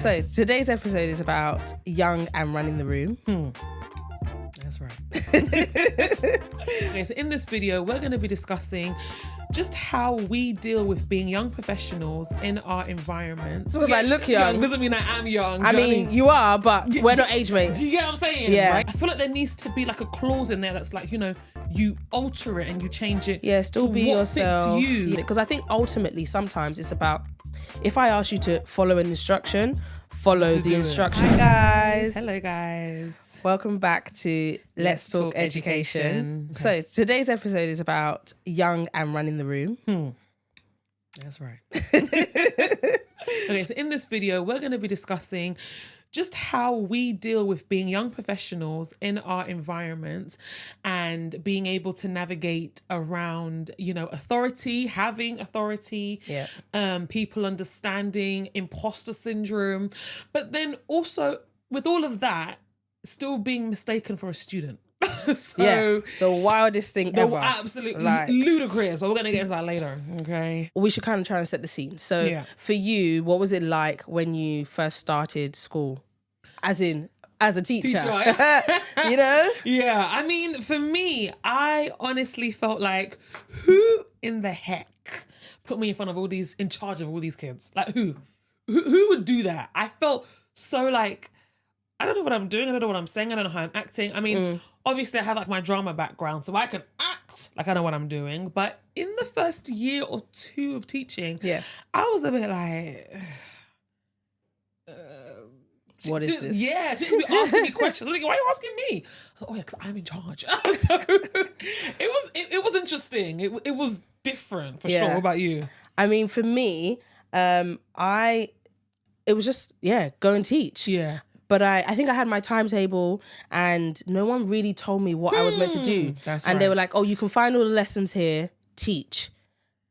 So today's episode is about young and running the room. That's right. Okay, so in this video, we're going to be discussing just how we deal with being young professionals in our environment. Because I look young. Doesn't mean I am young. I mean, you are, but we're not age mates. Do you get what I'm saying? Yeah. Right? I feel like there needs to be like a clause in there that's like, you alter it and you change it. Yeah, still to be what yourself. Fits you. Because I think ultimately sometimes it's about, if I ask you to follow an instruction, follow the instruction. Hi guys. Hello guys. Welcome back to Let's Talk Education. So today's episode is about young and running the room. That's right. Okay, so in this video, we're going to be discussing just how we deal with being young professionals in our environment and being able to navigate around, authority, having authority, people understanding imposter syndrome, but then also with all of that, still being mistaken for a student. So the wildest thing ever. Absolutely ludicrous, but we're going to get into that later, okay? We should kind of try and set the scene. So for you, what was it like when you first started school? As a teacher. You know? Yeah, I mean, for me, I honestly felt like, who in the heck put me in charge of all these kids? Like, who would do that? I felt so like, I don't know what I'm doing. I don't know what I'm saying. I don't know how I'm acting. I mean, obviously I have like my drama background, so I can act like I know what I'm doing. But in the first year or two of teaching, I was a bit like, what is this? Yeah, she would be asking me questions. I'm like, why are you asking me? I was like, because I'm in charge. So it was interesting. It was different for sure. What about you? I mean, for me, it was just, go and teach. Yeah. But I think I had my timetable and no one really told me what I was meant to do. That's and they were like, oh, you can find all the lessons here, teach.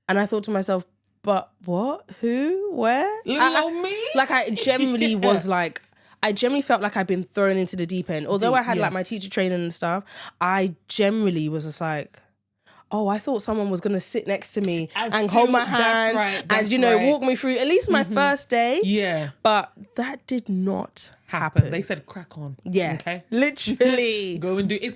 And I thought to myself, but what? Who? Where? Little old me? Like I generally was like, I generally felt like I'd been thrown into the deep end. Although I had like my teacher training and stuff, I generally was just like, oh, I thought someone was going to sit next to me and hold my hand and, walk me through at least my first day. Yeah. But that did not happen. They said crack on. Yeah. Okay. Literally. Go and do it.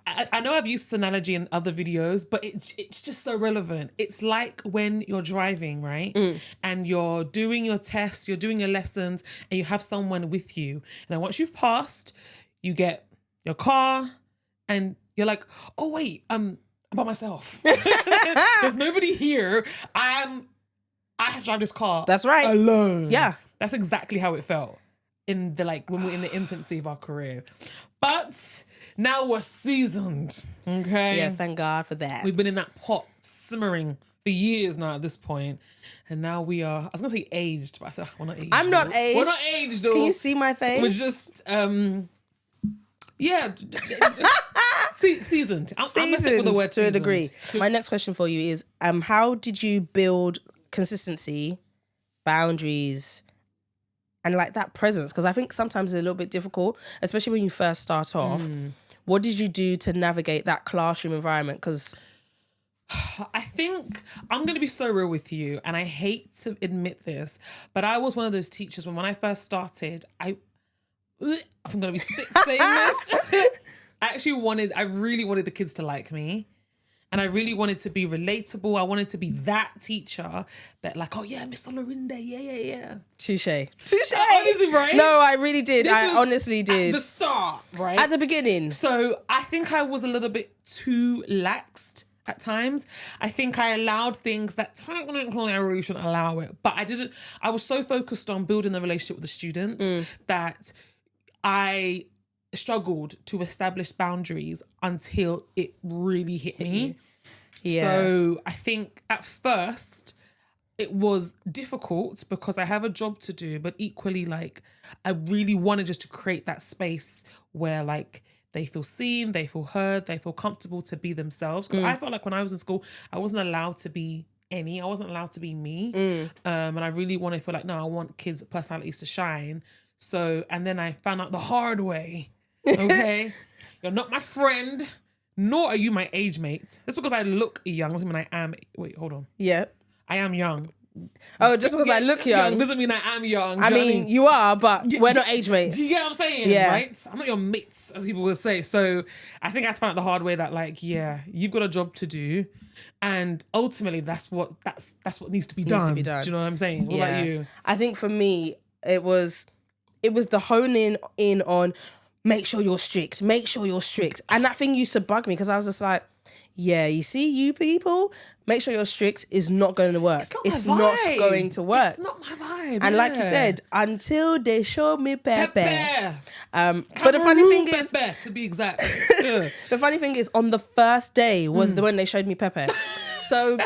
I know I've used this analogy in other videos, but it's just so relevant. It's like when you're driving, right? And you're doing your tests, you're doing your lessons, and you have someone with you. And then once you've passed, you get your car and you're like, oh, wait, I'm by myself. There's nobody here. I have to drive this car. That's right. Alone. Yeah. That's exactly how it felt when we're in the infancy of our career. But now we're seasoned. Okay. Yeah, thank God for that. We've been in that pot simmering for years now at this point. And now we are, I was gonna say aged, but I said we're not aged. I'm not aged. We're not aged though. Can you see my face? We're just seasoned. Seasoned with the word to a seasoned. degree. My next question for you is, how did you build consistency, boundaries, and like that presence? Because I think sometimes it's a little bit difficult, especially when you first start off. What did you do to navigate that classroom environment? Because I think I'm going to be so real with you, and I hate to admit this, but I was one of those teachers when I first started, I'm going to be sick saying this. I really wanted the kids to like me. And I really wanted to be relatable. I wanted to be that teacher that like, oh yeah, Miss Olorinde, yeah. Touche. Honestly, right? No, I really did. I honestly did. At the start, right? At the beginning. So I think I was a little bit too laxed at times. I think I allowed things that technically I really shouldn't allow it. But I was so focused on building the relationship with the students that I struggled to establish boundaries until it really hit me. Yeah. So I think at first it was difficult because I have a job to do, but equally like I really wanted just to create that space where like they feel seen, they feel heard, they feel comfortable to be themselves. Because I felt like when I was in school, I wasn't allowed to be I wasn't allowed to be me. And I really want to feel like, no, I want kids' personalities to shine. So, and then I found out the hard way. Okay, you're not my friend, nor are you my age mate. That's because I look young. Doesn't mean I am. Wait, hold on. Yeah. I am young. Oh, just because I look young. doesn't mean I am young. I mean, you are, but we're not age mates. Do you get what I'm saying? Yeah. Right? I'm not your mates, as people will say. So I think I found out the hard way that, like, yeah, you've got a job to do, and ultimately that's what needs to be done. Needs to be done. Do you know what I'm saying? What about you? I think for me, it was the honing in on make sure you're strict, and that thing used to bug me because I was just like, yeah, you see, you people, make sure you're strict is not going to work. It's not going to work. It's not my vibe. And like you said, until they show me Pepe. But the funny thing is, Pepe, to be exact. Yeah. the funny thing is, on the first day was the when they showed me Pepe. So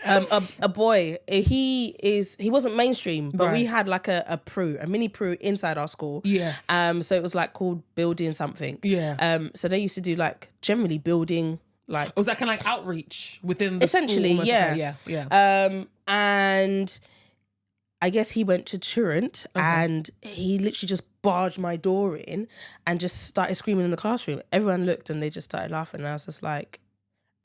a boy, he wasn't mainstream, but we had like a mini Pru inside our school. Yes. So it was like called building something. Yeah. So they used to do like generally building. Like, was that kind of like outreach within the essentially, school? yeah. Okay, yeah. And I guess he went to truant and he literally just barged my door in and just started screaming in the classroom. Everyone looked and they just started laughing. And I was just like,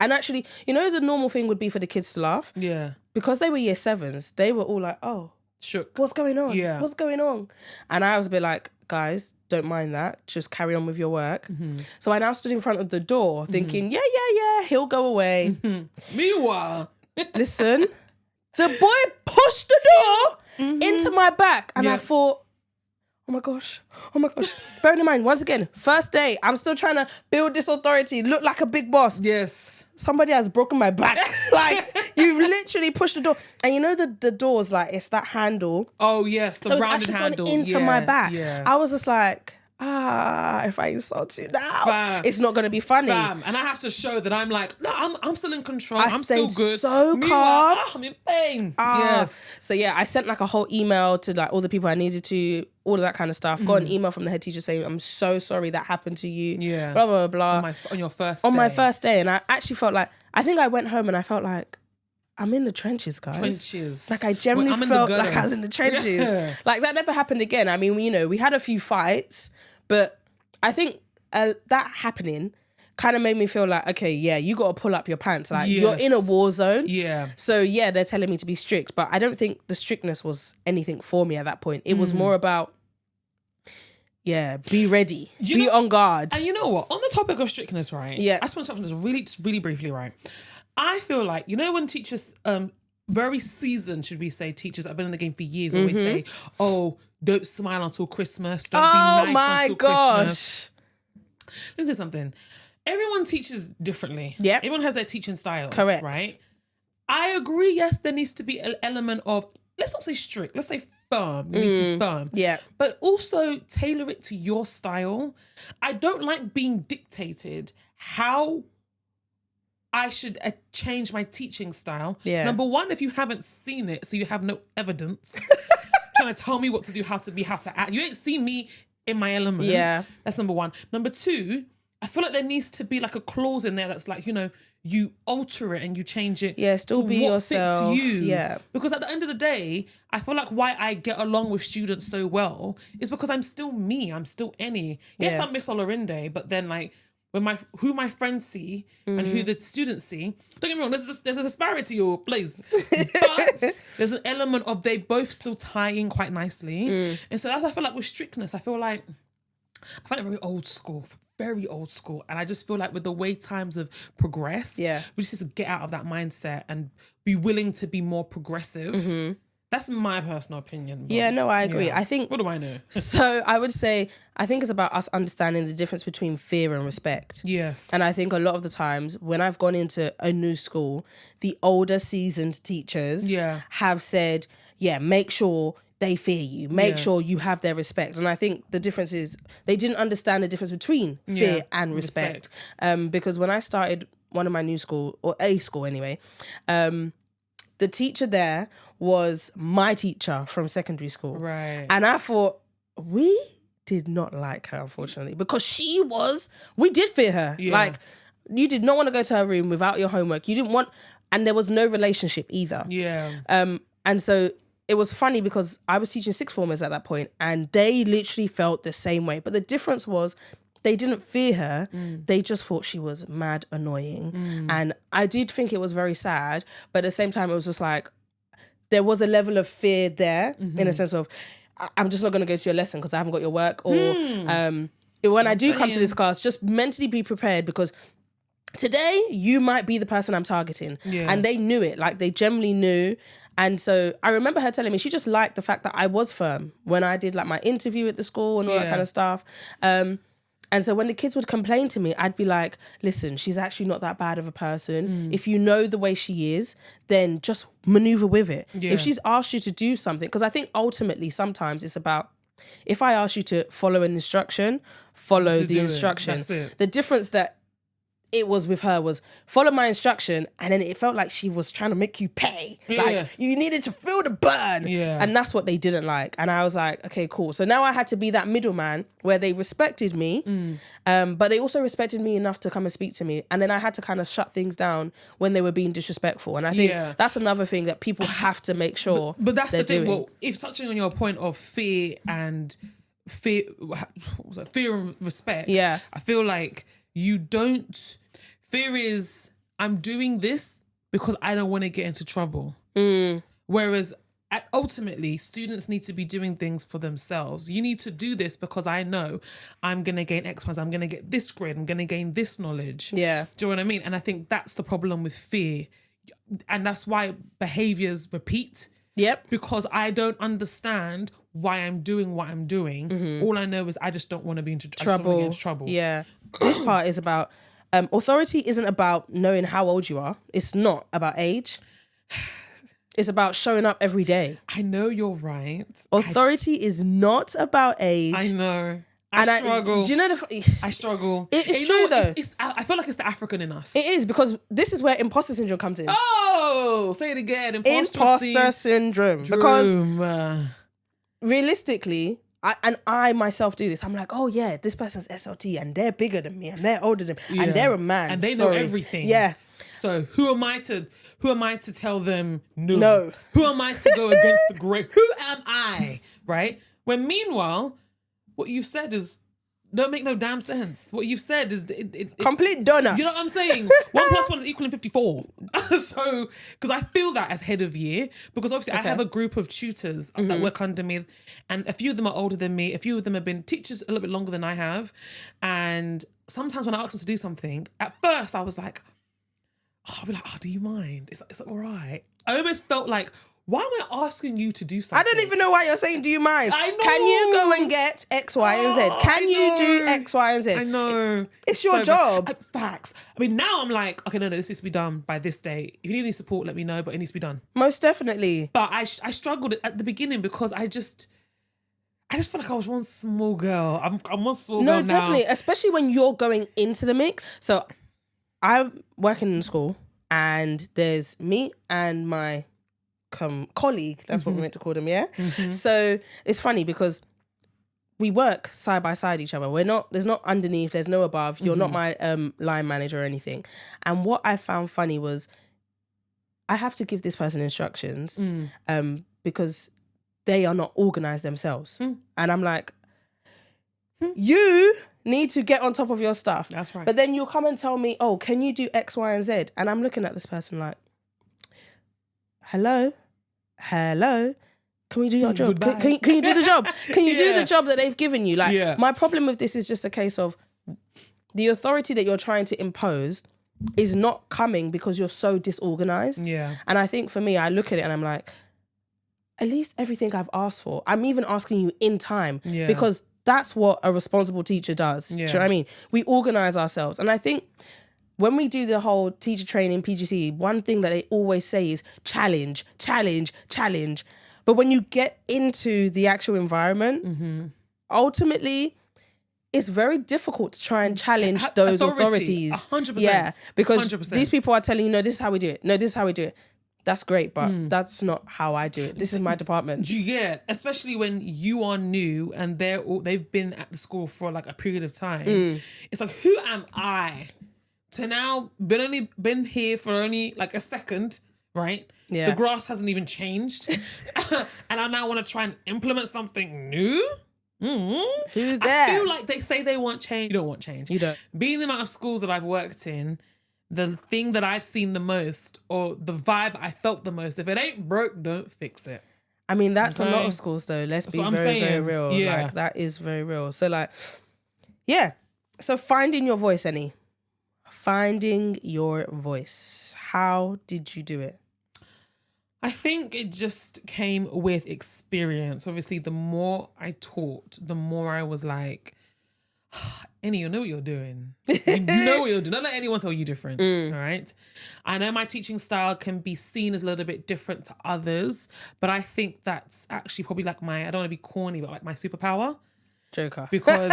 and actually, you know, the normal thing would be for the kids to laugh. Yeah. Because they were year sevens, they were all like, oh, shook. What's going on? Yeah. What's going on? And I was a bit like, guys, don't mind that. Just carry on with your work. Mm-hmm. So I now stood in front of the door thinking, yeah, he'll go away. Meanwhile, listen, the boy pushed the door into my back. And I thought, oh my gosh. Bearing in mind, once again, first day, I'm still trying to build this authority, look like a big boss. Yes. Somebody has broken my back. Like, you've literally pushed the door. And you know the door's like, it's that handle. Oh, yes, the so rounded it's actually handle. gone into my back. Yeah. I was just like, if I insult you now, it's not going to be funny. And I have to show that I'm like, no, I'm still in control. I'm stayed still good. so calm. I'm in pain. Yes. So yeah, I sent like a whole email to like all the people I needed to, all of that kind of stuff. Got an email from the head teacher saying, I'm so sorry that happened to you. Yeah. Blah, blah, blah, blah. On your first day. On my first day. And I actually felt like, I think I went home and I felt like, I'm in the trenches, guys. Like I genuinely felt like I was in the trenches. Yeah. Like that never happened again. I mean, we had a few fights, but I think that happening kind of made me feel like, okay, yeah, you got to pull up your pants. Like you're in a war zone. Yeah. So yeah, they're telling me to be strict, but I don't think the strictness was anything for me at that point. It was more about, be ready, be on guard. And you know what? On the topic of strictness, right? Yeah. I just want to touch on this really briefly, right? I feel like, you know, when teachers, very seasoned, should we say, teachers that have been in the game for years always say, oh, don't smile until Christmas. Don't be nice until Christmas. Let me say something. Everyone teaches differently. Yeah. Everyone has their teaching styles. Correct. Right? I agree, yes, there needs to be an element of, let's not say strict, let's say firm. It needs to be firm. Yeah. But also tailor it to your style. I don't like being dictated how I should change my teaching style. Yeah. Number one, if you haven't seen it, so you have no evidence trying to tell me what to do, how to act. You ain't seen me in my element. Yeah. That's number one. Number two, I feel like there needs to be like a clause in there that's like, you know, you alter it and you change it. Yeah, still to be what yourself. Fits you. Yeah. Because at the end of the day, I feel like why I get along with students so well is because I'm still me. I'm still Annie. Yes, I'm Miss Olorinde, but then like, when who my friends see and who the students see, don't get me wrong, there's a disparity or place, but there's an element of they both still tie in quite nicely. And so that's, I feel like with strictness, I find it very old school, and I just feel like with the way times have progressed, we just need to get out of that mindset and be willing to be more progressive. That's my personal opinion. Yeah, no, I agree. Yeah. I think... What do I know? So I would say, I think it's about us understanding the difference between fear and respect. Yes. And I think a lot of the times when I've gone into a new school, the older seasoned teachers have said, make sure they fear you. Make sure you have their respect. And I think the difference is they didn't understand the difference between fear and respect. Because when I started one of my new school, or a school anyway, the teacher there was my teacher from secondary school. Right. And I thought, we did not like her, unfortunately, because we did fear her. Yeah. Like, you did not want to go to her room without your homework. You didn't want, and there was no relationship either. Yeah. And so it was funny because I was teaching sixth formers at that point and they literally felt the same way. But the difference was, they didn't fear her. They just thought she was mad annoying. And I did think it was very sad. But at the same time, it was just like, there was a level of fear there in a sense of, I'm just not going to go to your lesson because I haven't got your work. Or when I do come to this class, just mentally be prepared because today you might be the person I'm targeting. Yeah. And they knew it. Like, they generally knew. And so I remember her telling me she just liked the fact that I was firm when I did like my interview at the school and all that kind of stuff. And so when the kids would complain to me, I'd be like, listen, she's actually not that bad of a person. If you know the way she is, then just maneuver with it. Yeah. If she's asked you to do something, because I think ultimately sometimes it's about, if I ask you to follow an instruction, follow the instruction. That's it. The difference that it was with her was follow my instruction, and then it felt like she was trying to make you pay. Like, you needed to feel the burn. Yeah. And that's what they didn't like. And I was like, okay, cool. So now I had to be that middleman where they respected me, but they also respected me enough to come and speak to me. And then I had to kind of shut things down when they were being disrespectful. And I think that's another thing that people have to make sure But that's they're the thing. doing. Well, if touching on your point of fear and fear and respect, I feel like you don't. Fear is, I'm doing this because I don't want to get into trouble. Whereas ultimately, students need to be doing things for themselves. You need to do this because I know I'm going to gain X, Y, Z. I'm going to get this grade. I'm going to gain this knowledge. Yeah. Do you know what I mean? And I think that's the problem with fear. And that's why behaviors repeat. Yep. Because I don't understand why I'm doing what I'm doing. All I know is I just don't want to be into trouble. Yeah. This part is about... authority isn't about knowing how old you are. It's not about age. It's about showing up every day. I know you're right. Authority is not about age. I know. I struggle. Do you know I struggle. It's true though. I feel like it's the African in us. It is, because this is where imposter syndrome comes in. Oh, say it again. Imposter syndrome. Because realistically, I myself do this. I'm like, oh yeah, this person's SLT and they're bigger than me and they're older than me and they're a man and they know everything. Yeah. So who am I to tell them no? No. Who am I to go against the grain? Who am I? Right? When meanwhile, what you've said is don't make no damn sense. What you've said is complete donut. You know what I'm saying? 1 + 1 is equaling 54. So, because I feel that as head of year, because obviously I have a group of tutors that work under me, and a few of them are older than me. A few of them have been teachers a little bit longer than I have. And sometimes when I ask them to do something, at first I was like, I'll be like, do you mind? It's like, all right. I almost felt like, why am I asking you to do something? I don't even know why you're saying, do you mind? I know. Can you go and get X, Y, and Z? Can you do X, Y, and Z? I know. It's your job. Facts. I mean, now I'm like, okay, no, this needs to be done by this date. If you need any support, let me know, but it needs to be done. Most definitely. But I struggled at the beginning because I just felt like I was one small girl. I'm one small girl now. No, definitely. Especially when you're going into the mix. So I'm working in school and there's me and my colleague, that's what we meant to call them, yeah? So it's funny because we work side by side each other. There's not underneath, there's no above. You're not my line manager or anything. And what I found funny was I have to give this person instructions because they are not organized themselves. And I'm like, you need to get on top of your stuff. That's right. But then you'll come and tell me, oh, can you do X, Y, and Z? And I'm looking at this person like, hello, can we do your job? Can you do the job? Can you do the job that they've given you? Like, my problem with this is just a case of the authority that you're trying to impose is not coming because you're so disorganized. Yeah. And I think for me, I look at it and I'm like, at least everything I've asked for, I'm even asking you in time because that's what a responsible teacher does. Do you know what I mean? We organize ourselves. And I think when we do the whole teacher training, PGC, one thing that they always say is challenge, challenge, challenge. But when you get into the actual environment, ultimately, it's very difficult to try and challenge those authorities. 100%. Yeah, because 100%. these people are telling you, no, this is how we do it. No, this is how we do it. That's great, but that's not how I do it. This is my department. Do you get, especially when you are new and they've been at the school for like a period of time. It's like, who am I to now been here for only like a second, right? Yeah. The grass hasn't even changed. And I now want to try and implement something new? Who's there? I feel like they say they want change. You don't want change. You don't. Being the amount of schools that I've worked in, the thing that I've seen the most, or the vibe I felt the most, if it ain't broke, don't fix it. I mean, that's a lot Okay. of schools though. Let's be what I'm very, very saying. real. Yeah. Like that is very real. So like, yeah. So finding your voice, Annie. Finding your voice. How did you do it? I think it just came with experience. Obviously, the more I taught, the more I was like, Annie, you know what you're doing. You know what you're doing. Don't let anyone tell you different. All right. I know my teaching style can be seen as a little bit different to others, but I think that's actually probably like I don't want to be corny, but like my superpower. Joker. Because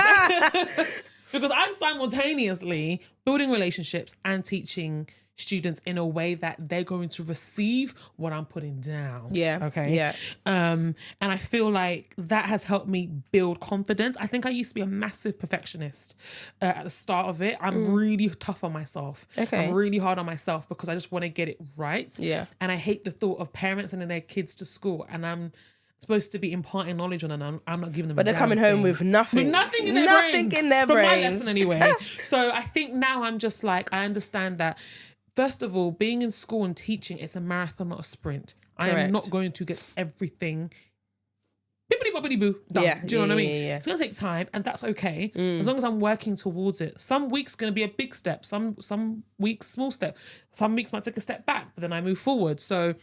because I'm simultaneously building relationships and teaching students in a way that they're going to receive what I'm putting down. Yeah. Okay. Yeah. And I feel like that has helped me build confidence. I think I used to be a massive perfectionist at the start of it. I'm really tough on myself. Okay. I'm really hard on myself because I just want to get it right. Yeah. And I hate the thought of parents sending their kids to school and I'm supposed to be imparting knowledge on, and I'm not giving them. But they're coming home with nothing. With nothing in their brains. in their from brains. my lesson anyway. So I think now I'm just like, I understand that. First of all, being in school and teaching, it's a marathon, not a sprint. I am Correct. not going to get everything bippity boppity boo done. Yeah, Do you know what I mean? yeah. It's gonna take time, and that's okay as long as I'm working towards it. Some weeks gonna be a big step. Some weeks small step. Some weeks might take a step back, but then I move forward. So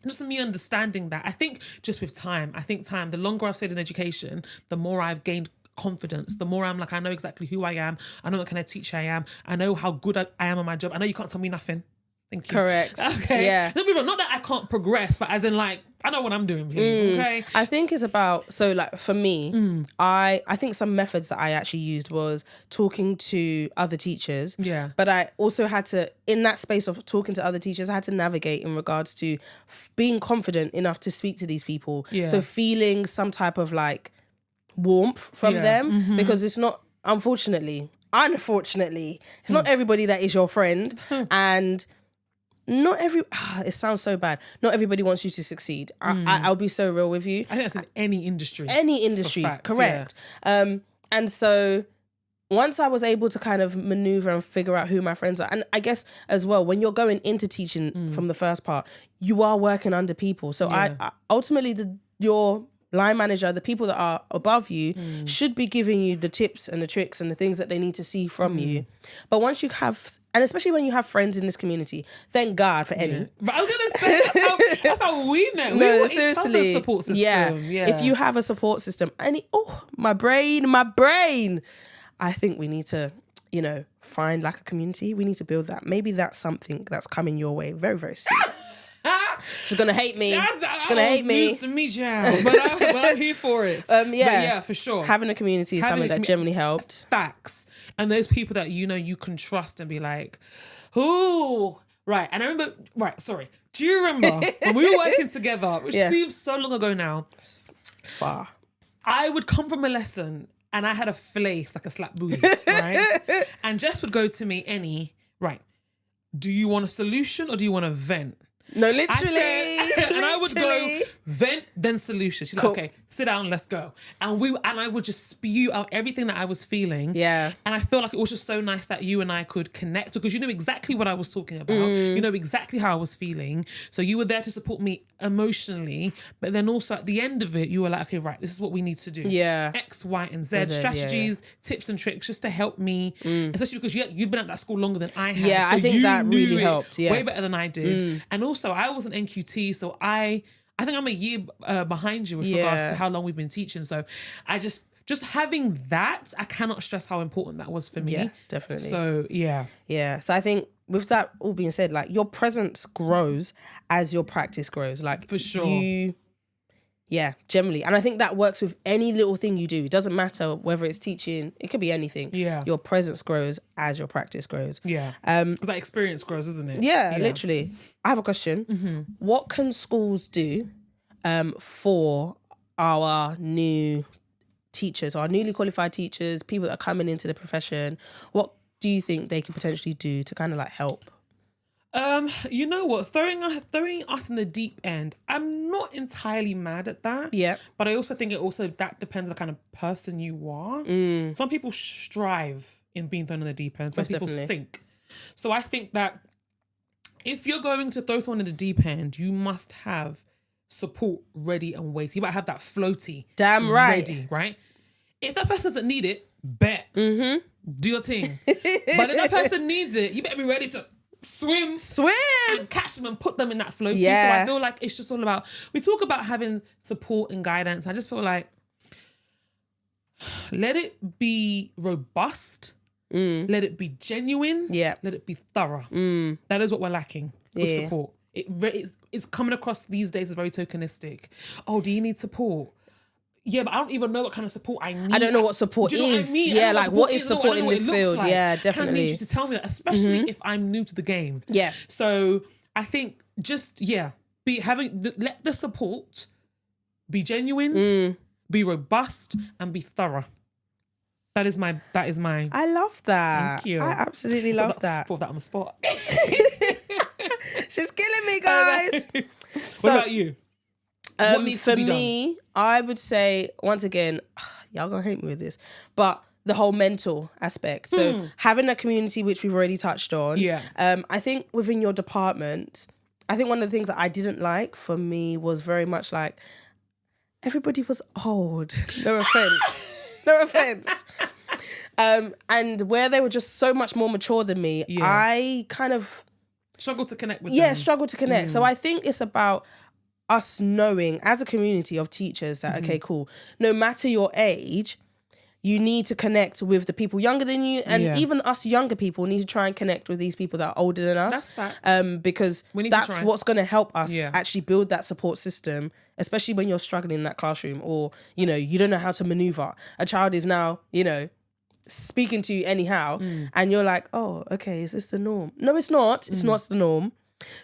just me understanding that. I think just with time, the longer I've stayed in education, the more I've gained confidence, the more I'm like, I know exactly who I am. I know what kind of teacher I am. I know how good I am on my job. I know you can't tell me nothing. Thank you. Correct. Okay. Yeah. Not that I can't progress, but as in like, I know what I'm doing, please. Okay. I think it's about, so like for me, I think some methods that I actually used was talking to other teachers. Yeah. But I also had to, in that space of talking to other teachers, I had to navigate in regards to being confident enough to speak to these people. Yeah. So feeling some type of like warmth from Yeah. them, because it's not, unfortunately, it's not everybody that is your friend. And not it sounds so bad. Not everybody wants you to succeed. I'll be so real with you. I think that's in any industry. Facts, Correct. And so once I was able to kind of maneuver and figure out who my friends are, and I guess as well, when you're going into teaching from the first part, you are working under people. So I ultimately your line manager, the people that are above you, should be giving you the tips and the tricks and the things that they need to see from you. But once you have, and especially when you have friends in this community, thank God for any. But I was gonna say that's how we met. We No, were each seriously. other's support system. Yeah. If you have a support system, and my brain. I think we need to, find like a community. We need to build that. Maybe that's something that's coming your way very, very soon. She's gonna hate me. She's gonna hate me. News to me, child. But I'm here for it. Yeah. But yeah, for sure. Having a community is something that generally helped. Facts. And those people that you can trust and be like, ooh. Right. And I remember, sorry. Do you remember when we were working together, which seems so long ago now? Far. I would come from a lesson and I had a flace, like a slap booty, right? And Jess would go to me, Annie, right, do you want a solution or do you want to vent? No, literally. And I would go vent, then solution. She's like, okay, sit down, let's go. And I would just spew out everything that I was feeling. Yeah. And I feel like it was just so nice that you and I could connect because you know exactly what I was talking about. You know exactly how I was feeling. So you were there to support me emotionally, but then also at the end of it, you were like, okay, right, this is what we need to do. Yeah. X, Y, and Z, strategies, tips and tricks just to help me, especially because you'd been at that school longer than I had. Yeah, so I think you that knew really it helped. Yeah. way better than I did. And also, I was an NQT, so I think I'm a year behind you with regards to how long we've been teaching. So I just having that, I cannot stress how important that was for me. Yeah, definitely. So yeah. Yeah. So I think with that all being said, like your presence grows as your practice grows. Like For sure. Generally. And I think that works with any little thing you do. It doesn't matter whether it's teaching, it could be anything. Yeah. Your presence grows as your practice grows. Yeah. Because that experience grows, isn't it? Yeah, literally. I have a question. What can schools do for our new teachers, our newly qualified teachers, people that are coming into the profession? What do you think they could potentially do to kind of like help? You know what? Throwing us in the deep end, I'm not entirely mad at that. Yeah. But I also think that depends on the kind of person you are. Some people strive in being thrown in the deep end. Some Most people definitely. sink. So I think that if you're going to throw someone in the deep end, you must have support ready and waiting. You might have that floaty. Damn right. Ready, right? If that person doesn't need it, bet. Do your thing. But if that person needs it, you better be ready to swim and catch them and put them in that floaty. Yeah. So I feel like it's just all about, we talk about having support and guidance. I just feel like, let it be robust. Let it be genuine. Yeah. Let it be thorough. That is what we're lacking with Yeah. support. It's coming across these days as very tokenistic. Oh, do you need support? Yeah, but I don't even know what kind of support I need. I don't know what support Do you know is. What I mean? Yeah, I don't know like what is I don't support know in what this it looks field? like. Yeah, Kind of definitely. need you to tell me that, especially if I'm new to the game. Yeah. So I think just let the support be genuine, be robust, and be thorough. That is my. I love that. Thank you. I absolutely love that. Thought that on the spot. She's killing me, guys. What about you? What needs for to be done? me, I would say, once again, y'all gonna hate me with this, but the whole mental aspect. So having a community, which we've already touched on. Yeah. I think within your department, I think one of the things that I didn't like for me was very much like everybody was old. No offense. No offense. And where they were just so much more mature than me, I kind of struggle to connect with them. struggle to connect. So I think it's about us knowing as a community of teachers that, okay, cool, no matter your age, you need to connect with the people younger than you, and even us younger people need to try and connect with these people that are older than us. That's facts. Because that's what's going to help us actually build that support system, especially when you're struggling in that classroom, or, you know, you don't know how to maneuver. A child is now, you know, speaking to you anyhow, and you're like, oh, okay, is this the norm? No, it's not. It's not the norm.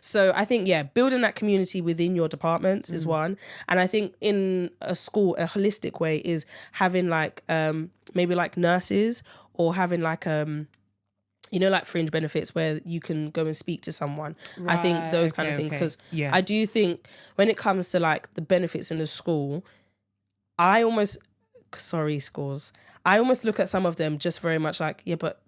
So I think, building that community within your department is one. And I think in a school, a holistic way is having like, maybe like nurses, or having like, you know, like fringe benefits where you can go and speak to someone. Right, I think those kind of things. Because I do think when it comes to like the benefits in the school, I almost look at some of them just very much like, but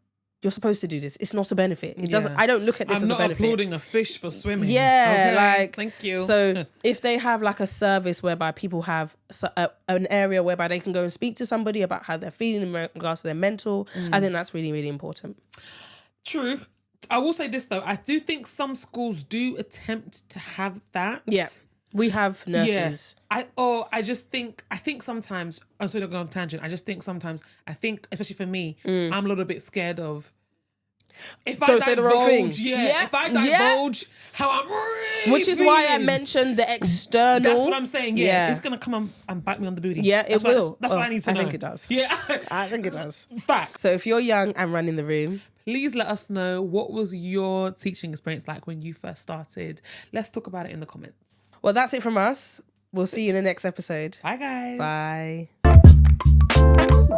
you're supposed to do this. It's not a benefit. It doesn't. I don't look at this as a benefit. I'm not applauding a fish for swimming. Yeah, okay, like, thank you. So if they have like a service whereby people have an area whereby they can go and speak to somebody about how they're feeling in regards to their mental, I think that's really, really important. True. I will say this though. I do think some schools do attempt to have that. Yeah. We have nurses. Yeah. I think sometimes, I'm sorry to go on a tangent, I think, especially for me, I'm a little bit scared of, if I don't say the wrong thing. If I divulge how I'm really which is why I mentioned the external. That's what I'm saying, it's going to come and bite me on the booty. Yeah, it will. That's what I need to know. I think it does. Yeah. I think it does. Fact. So if you're young and running the room, please let us know, what was your teaching experience like when you first started? Let's talk about it in the comments. Well, that's it from us. We'll see you in the next episode. Bye, guys. Bye.